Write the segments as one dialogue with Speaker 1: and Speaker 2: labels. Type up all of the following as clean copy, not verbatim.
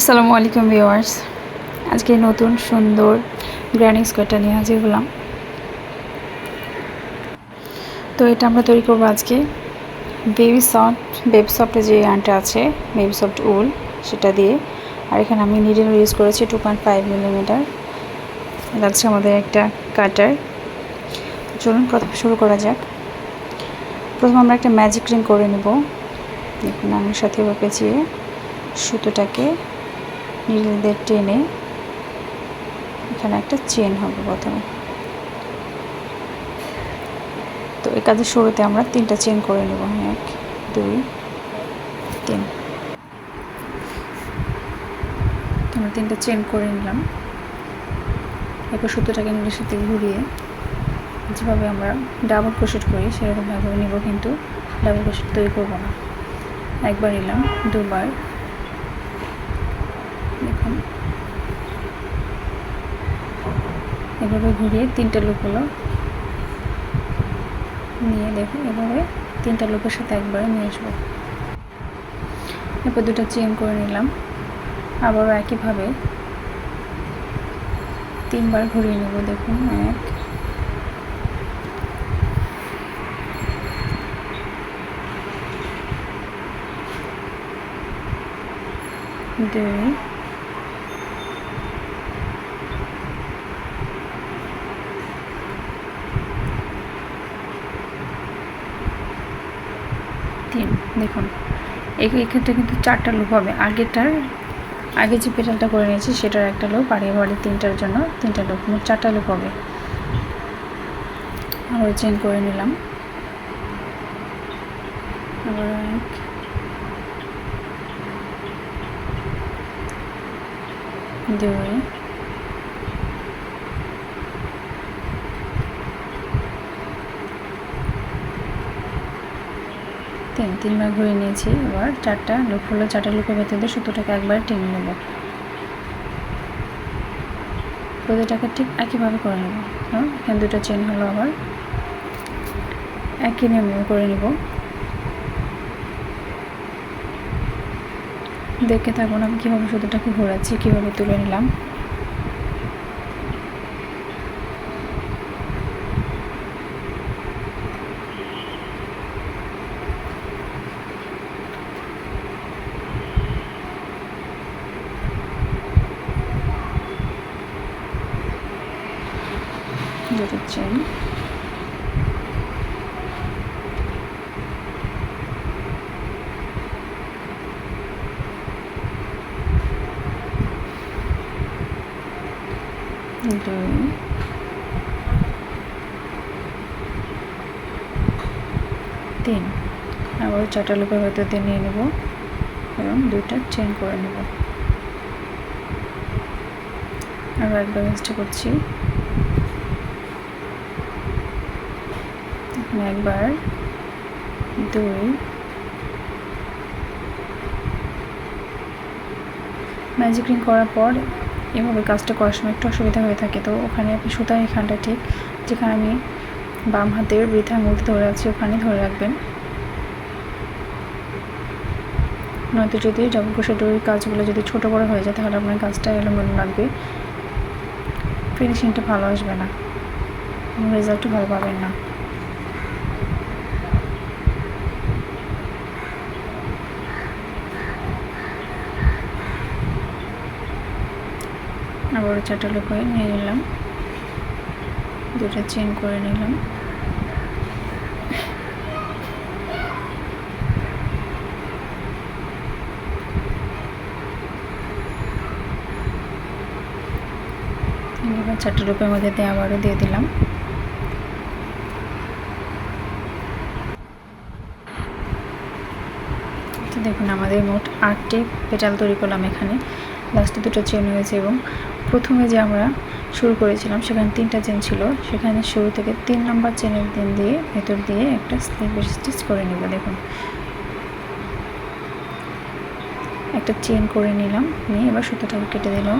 Speaker 1: আসসালামু আলাইকুম ভিউয়ার্স, আজকে নতুন সুন্দর গ্র্যানি স্কোয়ারটা নিয়ে হাজির হলাম। তো এটা আমরা তৈরি করবো আজকে বেবি সফটের যে আনটা আছে, বেবি সফট উল, সেটা দিয়ে। আর এখানে আমি নিডল ইউজ করেছি 2.5 মিলিমিটার। এটা হচ্ছে আমাদের একটা কাটার। চলুন প্রথমে শুরু করা যাক। প্রথমে আমরা একটা ম্যাজিক রিং করে নেব। দেখুন আঙুলের সাথে এবার পেঁচিয়ে সুতোটাকে নিডল দিয়ে টেনে এখানে একটা চেন হবে প্রথমে। তো এই কাজের শুরুতে আমরা 3টা চেন করে নেব। 1 2 3। আমরা 3টা চেন করে নিলাম। এরপর সুতোটাকে নিডলের সাথে ঘুরিয়ে যেভাবে আমরা ডাবল ক্রোশেট করি সেরকমভাবে নিব, কিন্তু ডাবল ক্রোশেট তৈরি করব না। একবার নিলাম, দুবার, দেখুন এভাবে ঘুরিয়ে 3টা লুপ হলো নিয়ে, দেখুন এভাবে 3টা লুপের সাথে একবারে নিয়ে আসবো। এরপর 2টা চেন করে নিলাম। আবারও একইভাবে 3বার ঘুরিয়ে নেব। দেখুন 1 2 3। দেখুন এই ক্ষেত্রে কিন্তু 4টা লুপ হবে। আগে যে পেটালটা করে নিয়েছি সেটার একটা লুপ, আর এবারে 3টার জন্য 3টা লুপ, মোট 4টা লুপ হবে। আবার চেন করে নিলাম। আবার 1 2 3বার ঘুরে নিয়েছি। এবার 4টা লুপ হলো। 4টা লুপের ভেতর দিয়ে সুতোটাকে একবার টেনে নেব। প্রতিটাকে ঠিক একইভাবে করে নেব। এখানে 2টা চেন হলো, আবার একই নিয়মে করে নেব। দেখে থাকুন আমি কীভাবে সুতোটাকে ঘোরাচ্ছি, কীভাবে তুলে নিলাম। দুটো চেন, দুই, তিন। আবার 4টা লুপের ভেতর দিয়ে নিয়ে নেব এবং 2টা চেন করে নেব। আবার একবার চেষ্টা করছি। একবার, 2, ম্যাজিক রিং করার পর এভাবে কাজটা করার সময় একটু অসুবিধা হয়ে থাকে। তো ওখানে আপনি সুতার এখানটা ঠিক যেখানে আমি বাম হাতের বৃথা আঙুলটি ধরে আছি ওখানে ধরে রাখবেন। নয়তো যদি ডাবল ক্রোশেটের ওই কাজগুলো যদি ছোটো বড়ো হয়ে যায় তাহলে আপনার কাজটা এলোমেলো লাগবে, ফিনিশিংটা ভালো আসবে না, রেজাল্টও ভালো পাবেন না। আবার 4টা লুপ হয়ে নিয়ে নিলাম, 2টা চেন করে নিলাম। এবার 4টা লুপের মধ্যে দিয়ে আবারও দিয়ে দিলাম। তো দেখুন আমাদের মোট 8টি পেটাল তৈরি করলাম। এখানে লাস্টে 2টা চেন হয়েছে এবং প্রথমে যে আমরা শুরু করেছিলাম সেখানে 3টা চেন ছিল, সেখানে শুরু থেকে 3 নম্বর চেনের দিন দিয়ে ভেতর দিয়ে একটা স্লিপ স্টিচ করে নেব। দেখুন একটা চেন করে নিলাম, নিয়ে এবার সুতোটাকে কেটে দিলাম।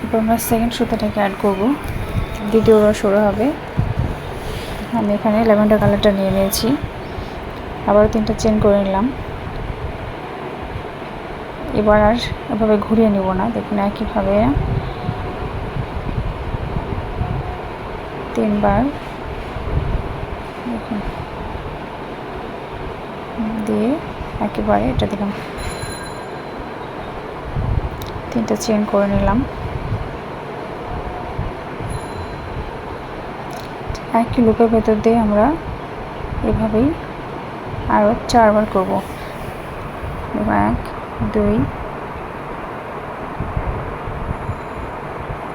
Speaker 1: এরপর আমরা সেকেন্ড সুতোটাকে অ্যাড করব, দ্বিতীয় রো শুরু হবে। আমি এখানে ল্যাভেন্ডার কালারটা নিয়ে নিয়েছি। আবার 3টা চেন করে নিলাম। এবার আর এভাবে ঘুরিয়ে নেব না। দেখুন একইভাবে 3 বার দেখুন দিয়ে একেবারে এটা দিলাম, 3টা চেন করে নিলাম। একই লুপের ভেতর দিয়ে আমরা এভাবেই আরও 4 বার করব। 1 2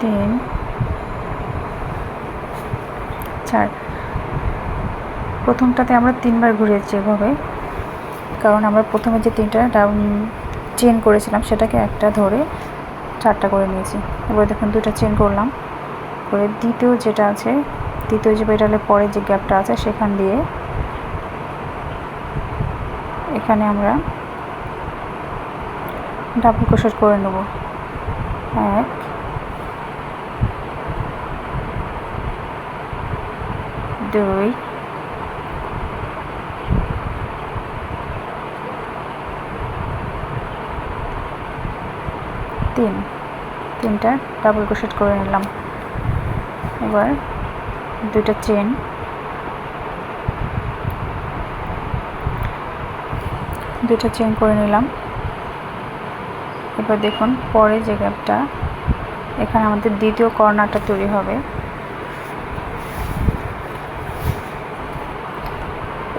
Speaker 1: 3 4। প্রথমটাতে আমরা 3 বার ঘুরিয়েছি এভাবে, কারণ আমরা প্রথমে যে 3টা চেন করেছিলাম সেটাকে একটা ধরে 4টা করে নিয়েছি। এবার দেখুন 2টা চেন করলাম, করে দ্বিতীয় যেটা আছে, দ্বিতীয় যে পেটালের পরে যে গ্যাপটা আছে সেখান দিয়ে এখানে আমরা ডাবল ক্রোশেট করে নেব। 1 2 3, 3টা ডাবল ক্রোশেট করে নিলাম। এবার 2টা চেন, 2টা চেন করে নিলাম। এবার দেখুন পরে যে গ্যাপটা, এখানে আমাদের দ্বিতীয় কর্নারটা তৈরি হবে।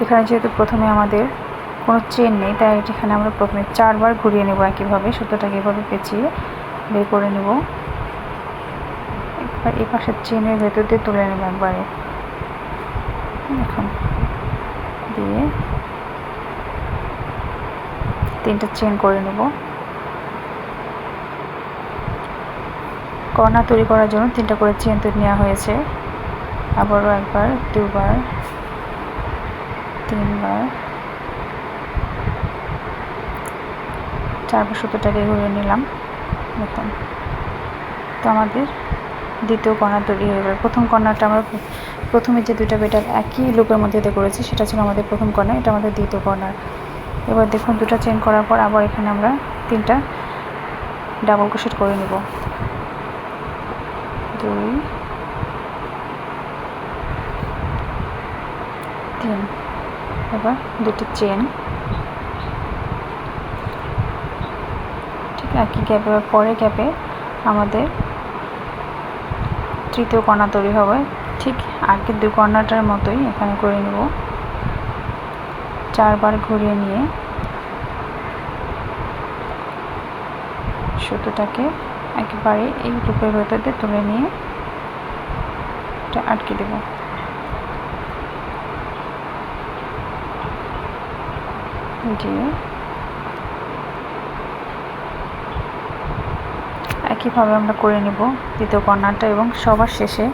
Speaker 1: এখানে যেহেতু প্রথমে আমাদের কোনো চেন নেই, তাই এখানে আমরা প্রথমে 4 বার ঘুরিয়ে নেব একইভাবে, সুতোটাকে এভাবে পেঁচিয়ে বের করে নেব। একবার এই পাশের চেনের ভেতর দিয়ে তুলে নেব একবারে, এখন দিয়ে 3টা চেন করে নেব। কর্নার তৈরি করার জন্য 3টা করে চেন তৈরি নেওয়া হয়েছে। আবারও একবার, 2 বার, 3 বার, 4 বার সুতোটাকে ঘুরিয়ে নিলাম। দেখুন তো আমাদের দ্বিতীয় কর্নার তৈরি হয়ে গেল। প্রথম কর্নারটা আমরা প্রথমে যে 2টা পেটাল একই লুপের মধ্যে দিয়ে করেছি সেটা ছিল আমাদের প্রথম কর্নার, এটা আমাদের দ্বিতীয় কর্নার। এবার দেখুন 2টা চেন করার পর আবার এখানে আমরা 3টা ডাবল ক্রোশেট করে নেব। 2 3, এবার 2টি চেন, ঠিক একই গ্যাপে বা পরের গ্যাপে আমাদের তৃতীয় কর্নার তৈরি হবে। ঠিক আগের 2 কর্নারটার মতোই এখানে করে নেব। 4 বার ঘুরিয়ে নিয়ে সুতোটাকে একেবারে এই লুপের ভেতর দিয়ে তুলে নিয়ে এটা আটকে দেব। দিয়ে একইভাবে আমরা করে নেব দ্বিতীয় কর্নারটা। এবং সবার শেষে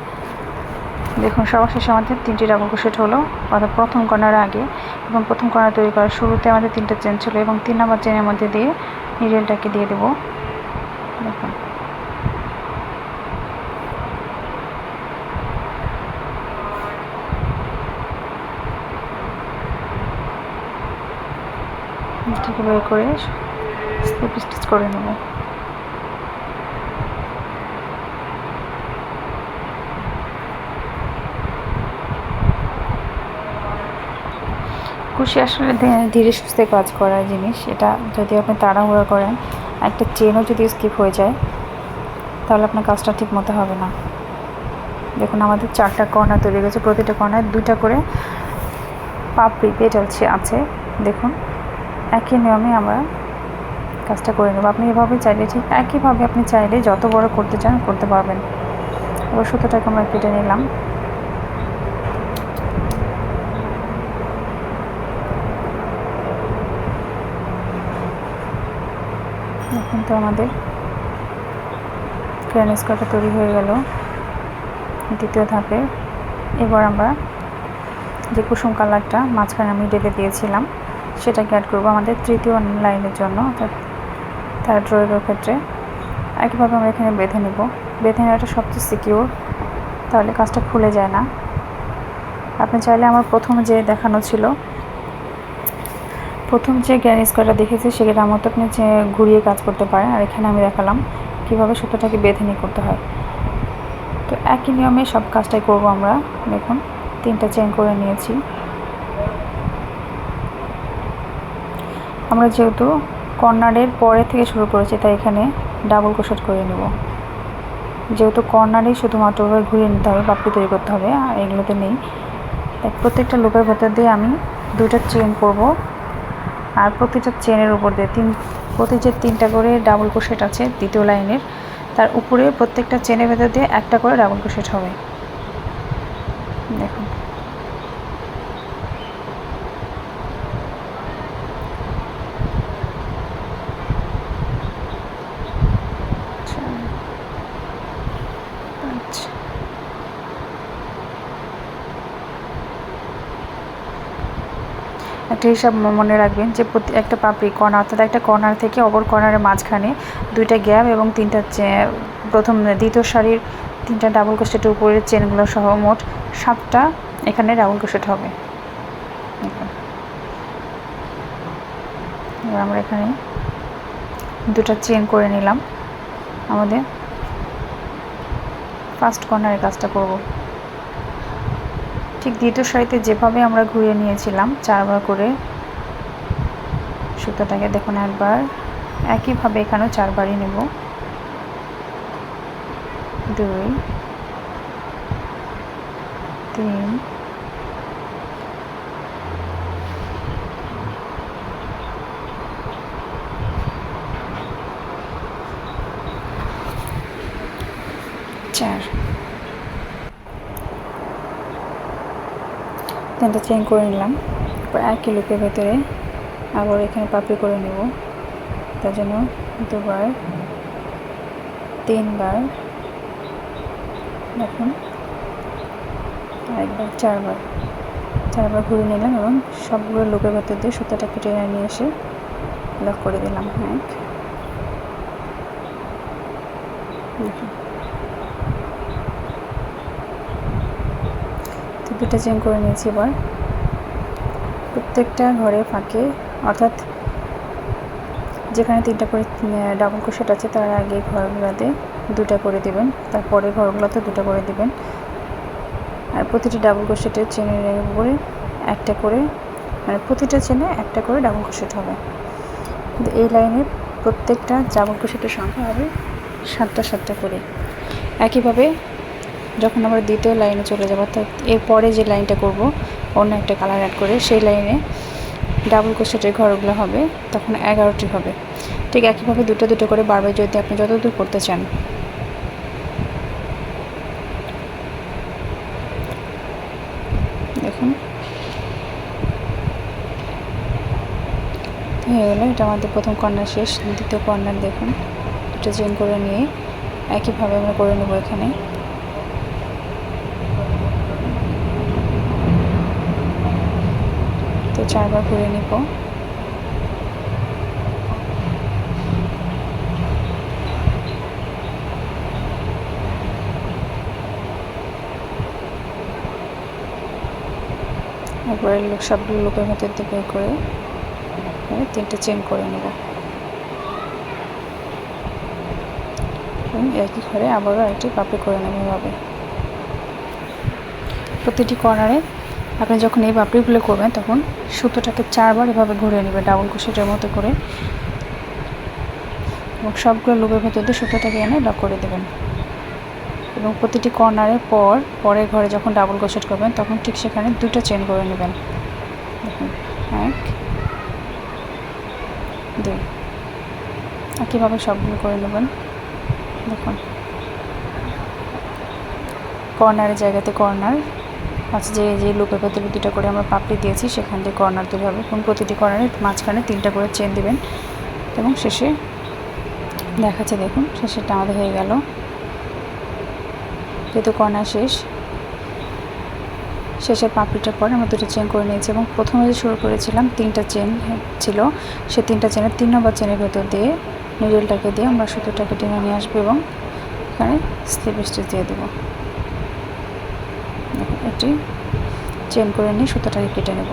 Speaker 1: দেখুন, সবার শেষে আমাদের 3টি ডাবল ক্রোশেট হলো, অর্থাৎ প্রথম কর্নার আগে এবং প্রথম কর্নার তৈরি করার শুরুতে আমাদের 3টা চেন ছিল এবং 3 নম্বর চেনের মধ্যে দিয়ে নিডেলটাকে দিয়ে দেব। দেখুন এটাকে বের করে স্লিপ স্টিচ করে নেব। কুশি আসলে ধীরে সুস্থে কাজ করার জিনিস। এটা যদি আপনি তাড়াহুড়া করেন, একটা চেনও যদি স্কিপ হয়ে যায় তাহলে আপনার কাজটা ঠিক মতো হবে না। দেখুন আমাদের 4টা কর্নার তৈরি হয়েছে, প্রতিটা কর্নার 2টা করে পাপড়ি পেটাল আছে। দেখুন একই নিয়মে আমরা কাজটা করে নেব। আপনি এভাবে চাইলে, ঠিক একইভাবে আপনি চাইলে যত বড় করতে চান করতে পারবেন। এবার সুতোটাকে আমরা কেটে নিলাম। এখন তো আমাদের ক্রেন স্কার্টটা তৈরি হয়ে গেল দ্বিতীয় ধাপে। এবার আমরা যে কুসুম কালারটা মাঝখানে আমি ডেলে দিয়েছিলাম সেটাকে অ্যাড করবো আমাদের তৃতীয় লাইনের জন্য, অর্থাৎ 3rd রোয়ের ক্ষেত্রে। একইভাবে আমরা এখানে বেঁধে নেব। বেঁধে নেওয়াটা সবচেয়ে সিকিউর, তাহলে কাজটা খুলে যায় না। আপনি চাইলে আমার প্রথমে যে দেখানো ছিল প্রথম যে গ্যারেজ করাটা দেখেছি সেটার মতো আপনি যে ঘুরিয়ে কাজ করতে পারেন, আর এখানে আমি দেখালাম কীভাবে সুতোটাকে বেঁধে নিয়ে করতে হয়। তো একই নিয়মে সব কাজটাই করব আমরা। দেখুন 3টা চেন করে নিয়েছি। আমরা যেহেতু কর্নারের পরে থেকে শুরু করেছি তাই এখানে ডাবল ক্রোশেট করে নেব। যেহেতু কর্নারেই শুধুমাত্র ঘুরিয়ে নিতে হবে, পাপড়ি তৈরি করতে হবে, আর এগুলোতে নেই। তাই প্রত্যেকটা লুপের ভেতর দিয়ে আমি 2টা চেন করব, আর প্রতিটা চেনের উপর দিয়ে প্রতি যে 3টা করে ডাবল ক্রোশেট আছে দ্বিতীয় লাইনের, তার উপরে প্রত্যেকটা চেনের ভেতর দিয়ে একটা করে ডাবল ক্রোশেট হবে। দেখুন একটা হিসাব মনে রাখবেন যে প্রতি একটা পাপড়ি কর্নার, অর্থাৎ একটা কর্নার থেকে অপর কর্নারের মাঝখানে 2টা গ্যাপ এবং 3টা প্রথম দ্বিতীয় সারির 3টা ডাবল ক্রোশেটের উপরের চেনগুলো সহ মোট 7টা এখানে ডাবল ক্রোশেট হবে। এবার আমরা এখানে 2টা চেন করে নিলাম। আমাদের ফার্স্ট কর্নারের কাজটা করব। ঠিক দ্বিতীয় সারিতে যেভাবে আমরা ঘুরিয়ে নিয়েছিলাম 4বার করে সুতোটাকে, দেখুন একবার, একইভাবে এখানেও 4বারই নেব। 2 3 4। 3টা চেন করে নিলাম। তারপর একই লুপের ভেতরে আবার এখানে পাপড়ি করে নেব। তার জন্য 2বার 3বার, দেখুন আরেকবার 4বার ঘুরে নিলাম এবং সবগুলো লুপের ভেতর দিয়ে সুতাটাকে টেনে নিয়ে এসে লক করে দিলাম। তো 2টা চেন করে নিয়েছি। এবার প্রত্যেকটা ঘরে ফাঁকে, অর্থাৎ যেখানে 3টা করে ডাবল ক্রোশেট আছে তার আগে ঘরগুলোতে 2টা করে দিবেন, তারপরে ঘরগুলোতে 2টা করে দিবেন। আর প্রতিটি ডাবল ক্রোশেটের চেনের উপরে একটা করে, মানে প্রতিটা চেনে একটা করে ডাবল ক্রোশেট হবে। কিন্তু এই লাইনের প্রত্যেকটা ডাবল ক্রোশেটের সংখ্যা হবে 7টা করে। একইভাবে যখন আমরা দ্বিতীয় লাইনে চলে যাব, অর্থাৎ এরপরে যে লাইনটা করব অন্য একটা কালার অ্যাড করে, সেই লাইনে ডাবল ক্রোশেটের ঘরগুলো হবে তখন 11টি হবে। ঠিক একইভাবে 2টা করে বারবার যদি আপনি যতদূর করতে চান। দেখুন হয়ে গেল। এটা আমাদের প্রথম কর্নার শেষ। দ্বিতীয় কর্নার দেখুন, এটা চেন করে নিয়ে একইভাবে আমরা করে নেব। এখানে তো 4বার করে নিব। একবারে সবগুলো লুপের মধ্যে বের করে 3টা চেন করে নেব এবং একই ঘরে আবারও একটি পাপড়ি করে নেব। এভাবে প্রতিটি কর্নারে আপনি যখন এই পাপড়িগুলো করবেন তখন সুতোটাকে 4বার এভাবে ঘুরিয়ে নেবে ডাবল ক্রোশেটের মতো করে, এবং সবগুলো লুপের ভেতর দিয়ে সুতোটাকে এনে লক করে দেবেন। এবং প্রতিটি কর্নারের পরের ঘরে যখন ডাবল ক্রোশেট করবেন তখন ঠিক সেখানে 2টা চেন করে নেবেন। দেখুন 1 2, একইভাবে সবগুলো করে নেবেন। দেখুন কর্নারের জায়গাতে কর্নার আচ্ছা, যে লুপের ভেতরে 2টা করে আমরা পাপড়ি দিয়েছি সেখান থেকে কর্নার তৈরি হবে। এবং প্রতিটি কর্নারের মাঝখানে 3টা করে চেন দিবেন এবং শেষে দেখাচ্ছে, দেখুন শেষেরটা আমাদের হয়ে গেল। যেহেতু কর্নার শেষের পাপড়িটার পরে আমরা 2টা চেন করে নিয়েছি এবং প্রথমে যে শুরু করেছিলাম 3টা চেন ছিল, সে 3টা চেনের 3 নম্বর চেনের ভেতর দিয়ে নিডলটাকে দিয়ে আমরা সুতোটাকে টেনে নিয়ে আসবো এবং এখানে স্লিপ স্টিচ দিয়ে দেবো। দেখুন এটি চেন করে নিয়ে সুতোটাকে কেটে নেব।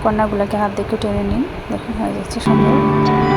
Speaker 1: কর্নারগুলোকে হাত দিয়ে একটু টেনে নিন, দেখুন হয়ে যাচ্ছে সুন্দর।